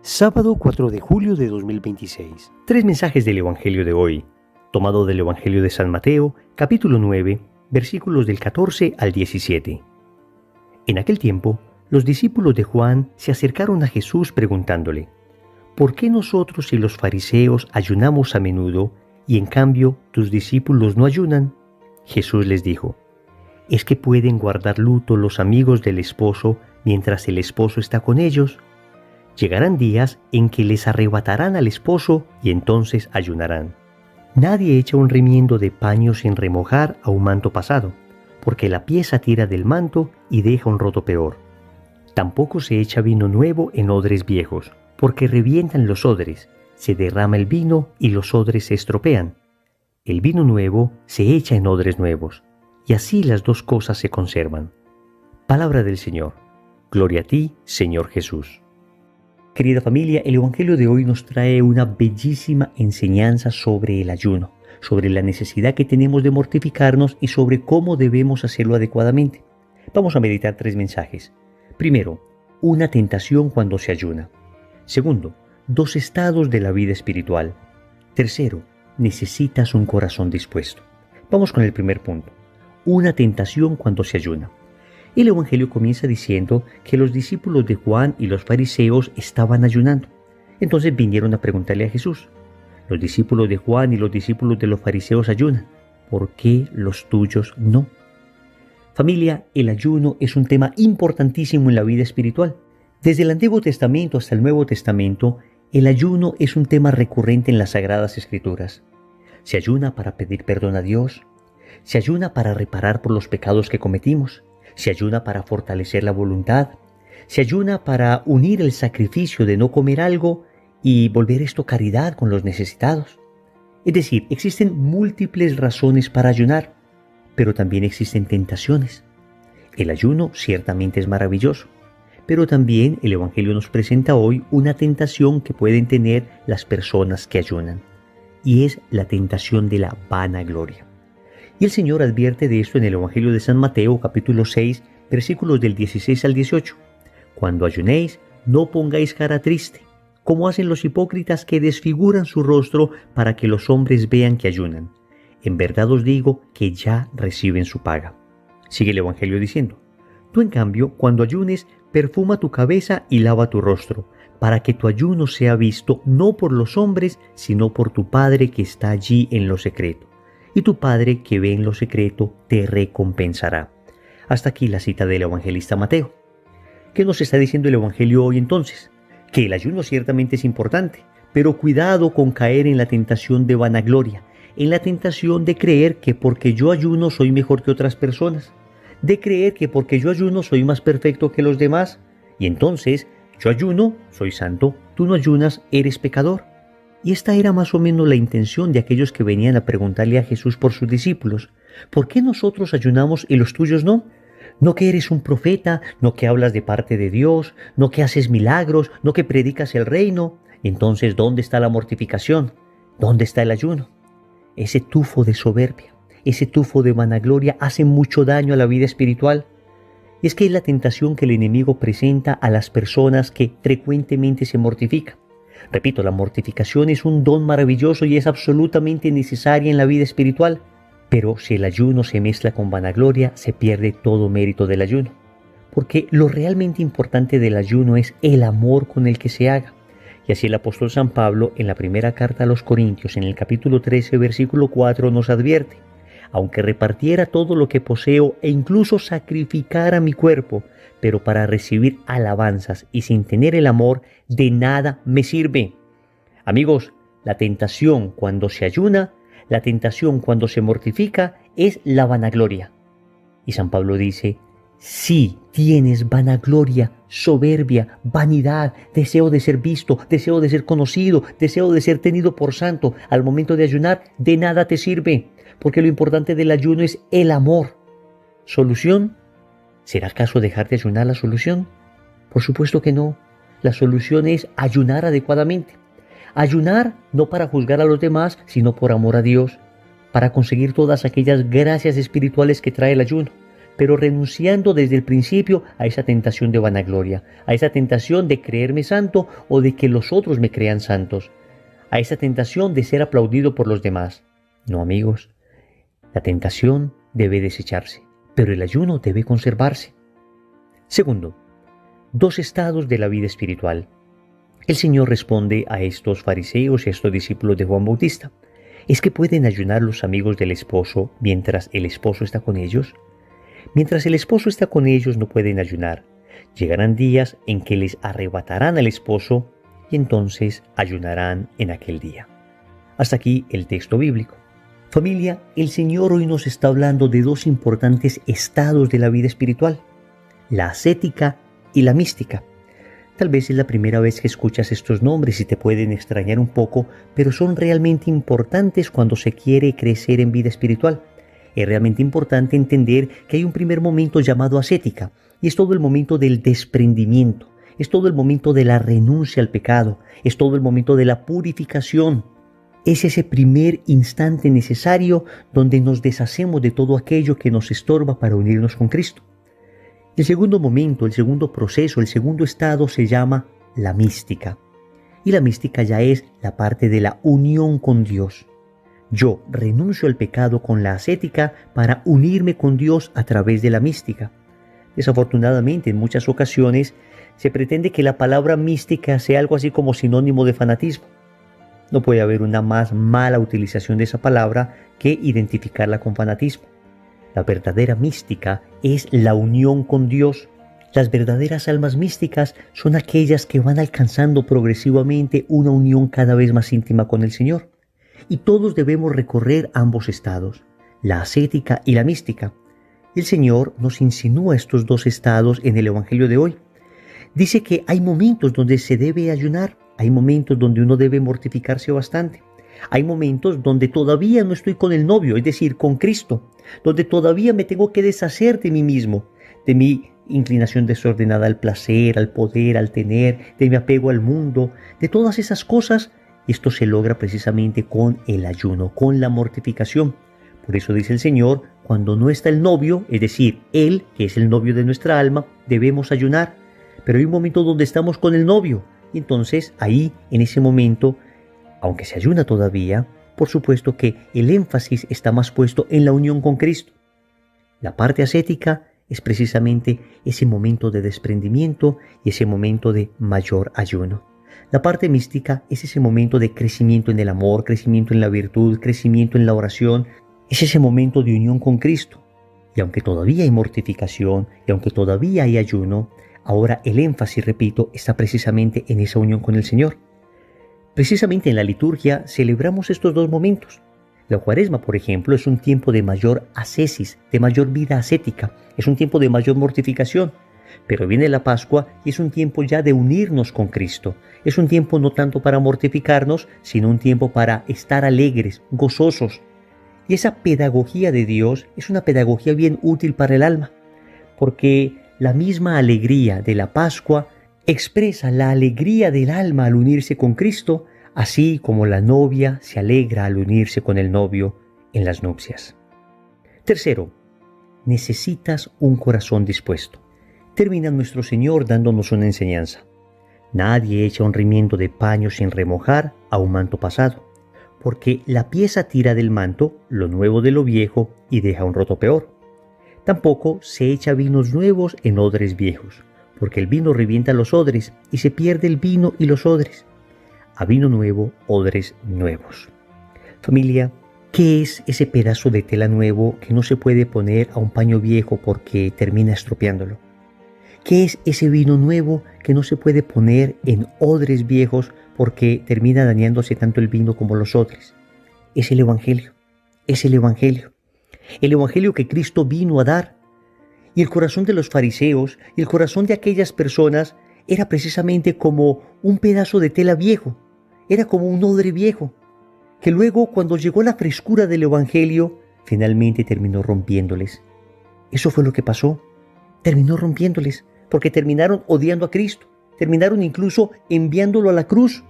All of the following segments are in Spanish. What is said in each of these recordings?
Sábado 4 de julio de 2026. Tres mensajes del Evangelio de hoy, tomado del Evangelio de San Mateo, capítulo 9, versículos del 14 al 17. En aquel tiempo, los discípulos de Juan se acercaron a Jesús preguntándole: ¿por qué nosotros y los fariseos ayunamos a menudo y en cambio tus discípulos no ayunan? Jesús les dijo: ¿es que pueden guardar luto los amigos del esposo mientras el esposo está con ellos? Llegarán días en que les arrebatarán al esposo y entonces ayunarán. Nadie echa un remiendo de paño sin remojar a un manto pasado, porque la pieza tira del manto y deja un roto peor. Tampoco se echa vino nuevo en odres viejos, porque revientan los odres, se derrama el vino y los odres se estropean. El vino nuevo se echa en odres nuevos, y así las dos cosas se conservan. Palabra del Señor. Gloria a ti, Señor Jesús. Querida familia, el Evangelio de hoy nos trae una bellísima enseñanza sobre el ayuno, sobre la necesidad que tenemos de mortificarnos y sobre cómo debemos hacerlo adecuadamente. Vamos a meditar tres mensajes. Primero, una tentación cuando se ayuna. Segundo, dos estados de la vida espiritual. Tercero, necesitas un corazón dispuesto. Vamos con el primer punto, una tentación cuando se ayuna. El Evangelio comienza diciendo que los discípulos de Juan y los fariseos estaban ayunando. Entonces vinieron a preguntarle a Jesús: los discípulos de Juan y los discípulos de los fariseos ayunan, ¿por qué los tuyos no? Familia, el ayuno es un tema importantísimo en la vida espiritual. Desde el Antiguo Testamento hasta el Nuevo Testamento, el ayuno es un tema recurrente en las Sagradas Escrituras. Se ayuna para pedir perdón a Dios, se ayuna para reparar por los pecados que cometimos, se ayuna para fortalecer la voluntad, se ayuna para unir el sacrificio de no comer algo y volver esto caridad con los necesitados. Es decir, existen múltiples razones para ayunar, pero también existen tentaciones. El ayuno ciertamente es maravilloso, pero también el Evangelio nos presenta hoy una tentación que pueden tener las personas que ayunan, y es la tentación de la vanagloria. Y el Señor advierte de esto en el Evangelio de San Mateo, capítulo 6, versículos del 16 al 18. Cuando ayunéis, no pongáis cara triste, como hacen los hipócritas que desfiguran su rostro para que los hombres vean que ayunan. En verdad os digo que ya reciben su paga. Sigue el Evangelio diciendo: tú en cambio, cuando ayunes, perfuma tu cabeza y lava tu rostro, para que tu ayuno sea visto no por los hombres, sino por tu Padre que está allí en lo secreto. Y tu Padre que ve en lo secreto te recompensará. Hasta aquí la cita del evangelista Mateo. ¿Qué nos está diciendo el Evangelio hoy entonces? Que el ayuno ciertamente es importante, pero cuidado con caer en la tentación de vanagloria, en la tentación de creer que porque yo ayuno soy mejor que otras personas, de creer que porque yo ayuno soy más perfecto que los demás, y entonces yo ayuno, soy santo, tú no ayunas, eres pecador. Y esta era más o menos la intención de aquellos que venían a preguntarle a Jesús por sus discípulos: ¿por qué nosotros ayunamos y los tuyos no? No que eres un profeta, no que hablas de parte de Dios, no que haces milagros, no que predicas el reino. Entonces, ¿dónde está la mortificación? ¿Dónde está el ayuno? Ese tufo de soberbia, ese tufo de vanagloria hace mucho daño a la vida espiritual. Y es que es la tentación que el enemigo presenta a las personas que frecuentemente se mortifican. Repito, la mortificación es un don maravilloso y es absolutamente necesaria en la vida espiritual, pero si el ayuno se mezcla con vanagloria, se pierde todo mérito del ayuno. Porque lo realmente importante del ayuno es el amor con el que se haga. Y así el apóstol San Pablo, en la primera carta a los Corintios, en el capítulo 13, versículo 4, nos advierte: aunque repartiera todo lo que poseo e incluso sacrificara mi cuerpo, pero para recibir alabanzas y sin tener el amor, de nada me sirve. Amigos, la tentación cuando se ayuna, la tentación cuando se mortifica, es la vanagloria. Y San Pablo dice: si tienes vanagloria, soberbia, vanidad, deseo de ser visto, deseo de ser conocido, deseo de ser tenido por santo, al momento de ayunar, de nada te sirve, porque lo importante del ayuno es el amor. ¿Solución? ¿Será acaso dejar de ayunar la solución? Por supuesto que no. La solución es ayunar adecuadamente. Ayunar no para juzgar a los demás, sino por amor a Dios, para conseguir todas aquellas gracias espirituales que trae el ayuno, pero renunciando desde el principio a esa tentación de vanagloria, a esa tentación de creerme santo o de que los otros me crean santos, a esa tentación de ser aplaudido por los demás. No, amigos, la tentación debe desecharse, pero el ayuno debe conservarse. Segundo, dos estados de la vida espiritual. El Señor responde a estos fariseos y a estos discípulos de Juan Bautista. ¿Es que pueden ayunar los amigos del esposo mientras el esposo está con ellos? Mientras el esposo está con ellos no pueden ayunar. Llegarán días en que les arrebatarán al esposo y entonces ayunarán en aquel día. Hasta aquí el texto bíblico. Familia, el Señor hoy nos está hablando de dos importantes estados de la vida espiritual, la ascética y la mística. Tal vez es la primera vez que escuchas estos nombres y te pueden extrañar un poco, pero son realmente importantes cuando se quiere crecer en vida espiritual. Es realmente importante entender que hay un primer momento llamado ascética, y es todo el momento del desprendimiento, es todo el momento de la renuncia al pecado, es todo el momento de la purificación. Es ese primer instante necesario donde nos deshacemos de todo aquello que nos estorba para unirnos con Cristo. El segundo momento, el segundo proceso, el segundo estado se llama la mística. Y la mística ya es la parte de la unión con Dios. Yo renuncio al pecado con la ascética para unirme con Dios a través de la mística. Desafortunadamente, en muchas ocasiones se pretende que la palabra mística sea algo así como sinónimo de fanatismo. No puede haber una más mala utilización de esa palabra que identificarla con fanatismo. La verdadera mística es la unión con Dios. Las verdaderas almas místicas son aquellas que van alcanzando progresivamente una unión cada vez más íntima con el Señor. Y todos debemos recorrer ambos estados, la ascética y la mística. El Señor nos insinúa estos dos estados en el Evangelio de hoy. Dice que hay momentos donde se debe ayunar, hay momentos donde uno debe mortificarse bastante. Hay momentos donde todavía no estoy con el novio, es decir, con Cristo, donde todavía me tengo que deshacer de mí mismo, de mi inclinación desordenada al placer, al poder, al tener, de mi apego al mundo, de todas esas cosas. Y esto se logra precisamente con el ayuno, con la mortificación. Por eso dice el Señor, cuando no está el novio, es decir, Él, que es el novio de nuestra alma, debemos ayunar. Pero hay un momento donde estamos con el novio, y entonces ahí, en ese momento, aunque se ayuna todavía, por supuesto que el énfasis está más puesto en la unión con Cristo. La parte ascética es precisamente ese momento de desprendimiento y ese momento de mayor ayuno. La parte mística es ese momento de crecimiento en el amor, crecimiento en la virtud, crecimiento en la oración. Es ese momento de unión con Cristo. Y aunque todavía hay mortificación y aunque todavía hay ayuno, ahora el énfasis, repito, está precisamente en esa unión con el Señor. Precisamente en la liturgia celebramos estos dos momentos. La Cuaresma, por ejemplo, es un tiempo de mayor ascesis, de mayor vida ascética, es un tiempo de mayor mortificación. Pero viene la Pascua y es un tiempo ya de unirnos con Cristo. Es un tiempo no tanto para mortificarnos, sino un tiempo para estar alegres, gozosos. Y esa pedagogía de Dios es una pedagogía bien útil para el alma, porque la misma alegría de la Pascua expresa la alegría del alma al unirse con Cristo, así como la novia se alegra al unirse con el novio en las nupcias. Tercero, necesitas un corazón dispuesto. Termina nuestro Señor dándonos una enseñanza. Nadie echa un remiendo de paño sin remojar a un manto pasado, porque la pieza tira del manto lo nuevo de lo viejo y deja un roto peor. Tampoco se echa vinos nuevos en odres viejos, porque el vino revienta los odres y se pierde el vino y los odres. A vino nuevo, odres nuevos. Familia, ¿qué es ese pedazo de tela nuevo que no se puede poner a un paño viejo porque termina estropeándolo? ¿Qué es ese vino nuevo que no se puede poner en odres viejos porque termina dañándose tanto el vino como los odres? Es el Evangelio, es el Evangelio. El Evangelio que Cristo vino a dar. Y el corazón de los fariseos y el corazón de aquellas personas era precisamente como un pedazo de tela viejo, era como un odre viejo, que luego cuando llegó la frescura del Evangelio, finalmente terminó rompiéndoles. Eso fue lo que pasó, terminó rompiéndoles, porque terminaron odiando a Cristo, terminaron incluso enviándolo a la cruz.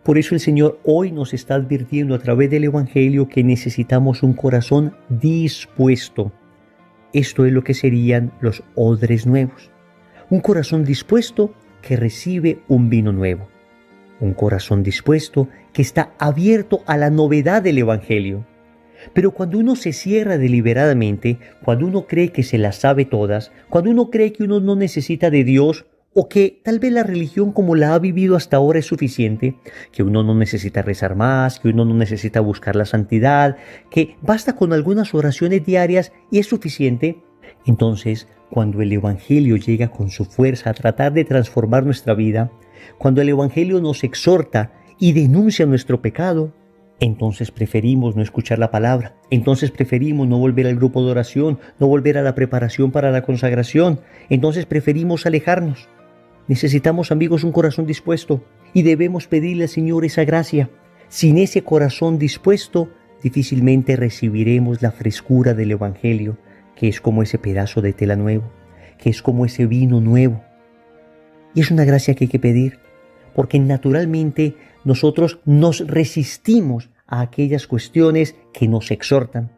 Por eso el Señor hoy nos está advirtiendo a través del Evangelio que necesitamos un corazón dispuesto. Esto es lo que serían los odres nuevos. Un corazón dispuesto que recibe un vino nuevo. Un corazón dispuesto que está abierto a la novedad del Evangelio. Pero cuando uno se cierra deliberadamente, cuando uno cree que se las sabe todas, cuando uno cree que uno no necesita de Dios, o que tal vez la religión como la ha vivido hasta ahora es suficiente, que uno no necesita rezar más, que uno no necesita buscar la santidad, que basta con algunas oraciones diarias y es suficiente, entonces cuando el Evangelio llega con su fuerza a tratar de transformar nuestra vida, cuando el Evangelio nos exhorta y denuncia nuestro pecado, entonces preferimos no escuchar la palabra, entonces preferimos no volver al grupo de oración, no volver a la preparación para la consagración, entonces preferimos alejarnos. Necesitamos, amigos, un corazón dispuesto y debemos pedirle al Señor esa gracia. Sin ese corazón dispuesto, difícilmente recibiremos la frescura del Evangelio, que es como ese pedazo de tela nuevo, que es como ese vino nuevo. Y es una gracia que hay que pedir, porque naturalmente nosotros nos resistimos a aquellas cuestiones que nos exhortan.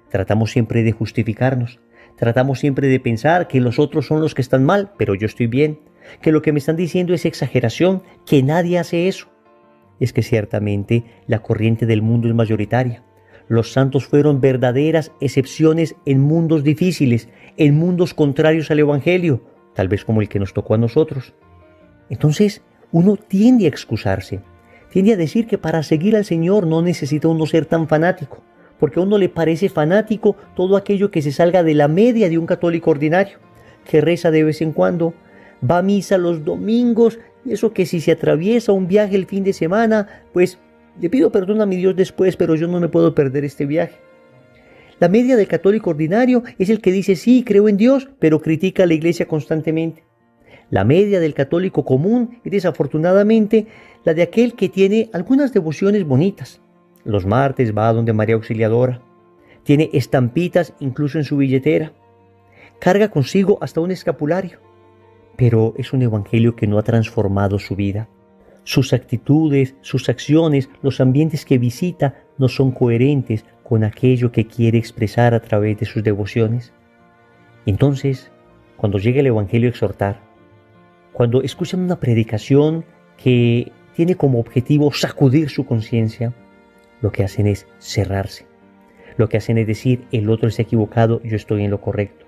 Tratamos siempre de justificarnos, tratamos siempre de pensar que los otros son los que están mal, pero yo estoy bien, que lo que me están diciendo es exageración, que nadie hace eso. Es que ciertamente la corriente del mundo es mayoritaria. Los santos fueron verdaderas excepciones en mundos difíciles, en mundos contrarios al Evangelio, tal vez como el que nos tocó a nosotros. Entonces, uno tiende a excusarse, tiende a decir que para seguir al Señor no necesita uno ser tan fanático, porque a uno le parece fanático todo aquello que se salga de la media de un católico ordinario, que reza de vez en cuando, va a misa los domingos, y eso que si se atraviesa un viaje el fin de semana, pues le pido perdón a mi Dios después, pero yo no me puedo perder este viaje. La media del católico ordinario es el que dice sí, creo en Dios, pero critica a la iglesia constantemente. La media del católico común es desafortunadamente la de aquel que tiene algunas devociones bonitas. Los martes va a donde María Auxiliadora, tiene estampitas incluso en su billetera, carga consigo hasta un escapulario, pero es un evangelio que no ha transformado su vida. Sus actitudes, sus acciones, los ambientes que visita no son coherentes con aquello que quiere expresar a través de sus devociones. Entonces, cuando llega el evangelio a exhortar, cuando escuchan una predicación que tiene como objetivo sacudir su conciencia, lo que hacen es cerrarse. Lo que hacen es decir, el otro está equivocado, yo estoy en lo correcto.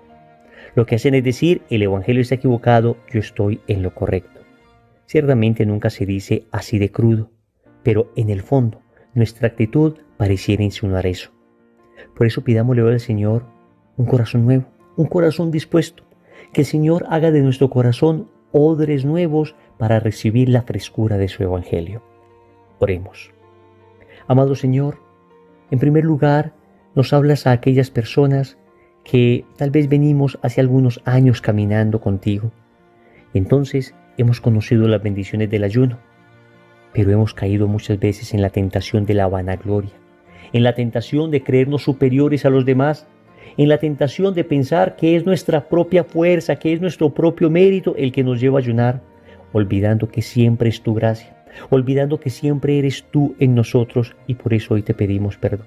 Lo que hacen es decir, el evangelio está equivocado, yo estoy en lo correcto. Ciertamente nunca se dice así de crudo, pero en el fondo nuestra actitud pareciera insinuar eso. Por eso pidámosle hoy al Señor un corazón nuevo, un corazón dispuesto, que el Señor haga de nuestro corazón odres nuevos para recibir la frescura de su evangelio. Oremos. Amado Señor, en primer lugar nos hablas a aquellas personas que tal vez venimos hace algunos años caminando contigo. Entonces hemos conocido las bendiciones del ayuno, pero hemos caído muchas veces en la tentación de la vanagloria, en la tentación de creernos superiores a los demás, en la tentación de pensar que es nuestra propia fuerza, que es nuestro propio mérito el que nos lleva a ayunar, olvidando que siempre es tu gracia, olvidando que siempre eres tú en nosotros y por eso hoy te pedimos perdón.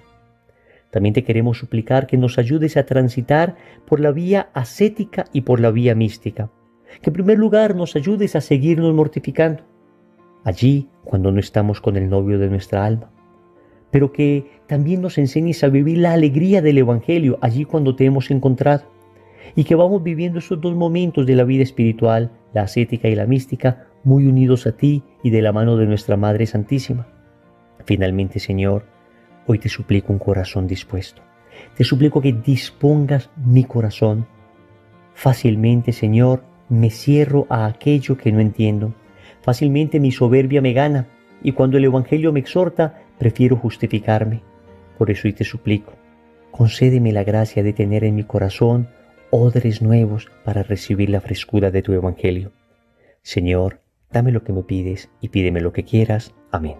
También te queremos suplicar que nos ayudes a transitar por la vía ascética y por la vía mística, que en primer lugar nos ayudes a seguirnos mortificando, allí cuando no estamos con el novio de nuestra alma, pero que también nos enseñes a vivir la alegría del Evangelio allí cuando te hemos encontrado, y que vamos viviendo esos dos momentos de la vida espiritual, la ascética y la mística, muy unidos a ti y de la mano de nuestra Madre Santísima. Finalmente, Señor, hoy te suplico un corazón dispuesto. Te suplico que dispongas mi corazón. Fácilmente, Señor, me cierro a aquello que no entiendo. Fácilmente mi soberbia me gana y cuando el Evangelio me exhorta, prefiero justificarme. Por eso hoy te suplico, concédeme la gracia de tener en mi corazón odres nuevos para recibir la frescura de tu Evangelio. Señor, dame lo que me pides y pídeme lo que quieras. Amén.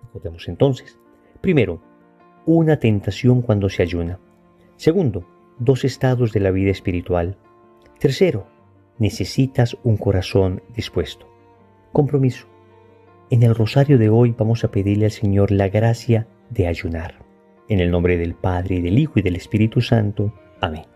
Recordemos entonces. Primero, una tentación cuando se ayuna. Segundo, dos estados de la vida espiritual. Tercero, necesitas un corazón dispuesto. Compromiso. En el rosario de hoy vamos a pedirle al Señor la gracia de ayunar. En el nombre del Padre, y del Hijo, y del Espíritu Santo. Amén.